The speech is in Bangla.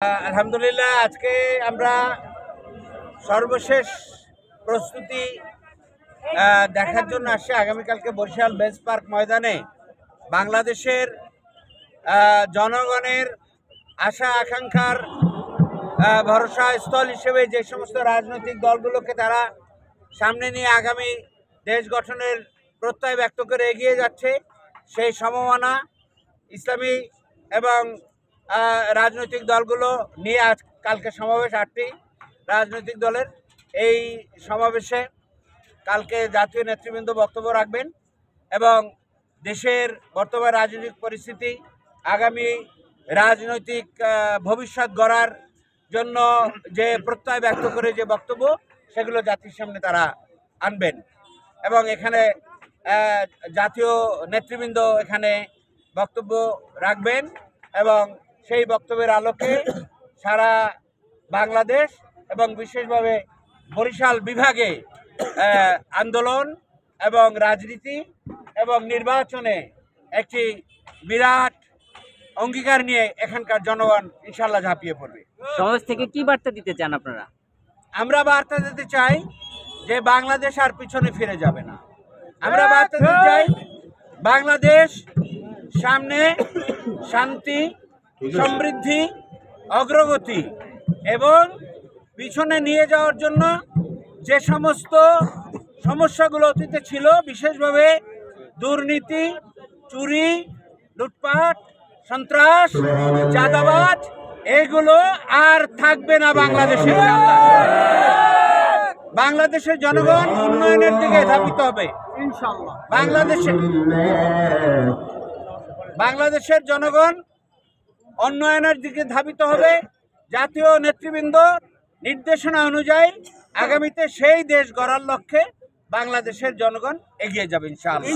আলহামদুলিল্লাহ আজকে আমরা সর্বশেষ প্রস্তুতি দেখার জন্য আসছি। আগামীকালকে বরিশাল বেঞ্চ পার্ক ময়দানে বাংলাদেশের জনগণের আশা আকাঙ্ক্ষার ভরসা স্থল হিসেবে যে সমস্ত রাজনৈতিক দলগুলোকে তারা সামনে নিয়ে আগামী দেশ গঠনের প্রত্যয় ব্যক্ত করে এগিয়ে যাচ্ছে, সেই সমমনা ইসলামী এবং রাজনৈতিক দলগুলো নিয়ে আজ কালকে সমাবেশ। 8টি রাজনৈতিক দলের এই সমাবেশে কালকে জাতীয় নেতৃবৃন্দ বক্তব্য রাখবেন এবং দেশের বর্তমান রাজনৈতিক পরিস্থিতি, আগামী রাজনৈতিক ভবিষ্যৎ গড়ার জন্য যে প্রত্যয় ব্যক্ত করে যে বক্তব্য সেগুলো জাতির সামনে তারা আনবেন এবং এখানে জাতীয় নেতৃবৃন্দ এখানে বক্তব্য রাখবেন এবং সেই বক্তব্যের আলোকে সারা বাংলাদেশ এবং বিশেষভাবে বরিশাল বিভাগে আন্দোলন এবং রাজনীতি এবং নির্বাচনে একটি বিরাট অঙ্গীকার নিয়ে এখানকার জনগণ ইনশাল্লাহ ঝাঁপিয়ে পড়বে। সমাজ থেকে কি বার্তা দিতে চান আপনারা? আমরা বার্তা দিতে চাই যে বাংলাদেশ আর পিছনে ফিরে যাবে না। আমরা বার্তা দিতে চাই বাংলাদেশ সামনে শান্তি, সমৃদ্ধি, অগ্রগতি এবং পিছনে নিয়ে যাওয়ার জন্য যে সমস্ত সমস্যাগুলো অতীতে ছিল, বিশেষভাবে দুর্নীতি, চুরি, লুটপাট, সন্ত্রাস, চাঁদাবাজ, এগুলো আর থাকবে না বাংলাদেশে। বাংলাদেশের জনগণ উন্নয়নের দিকে ধাবিত হবে ইনশাআল্লাহ। বাংলাদেশের জনগণ উন্নয়নের দিকে ধাবিত হবে। জাতীয় নেতৃবৃন্দ নির্দেশনা অনুযায়ী আগামীতে সেই দেশ গড়ার লক্ষ্যে বাংলাদেশের জনগণ এগিয়ে যাবে ইনশাআল্লাহ।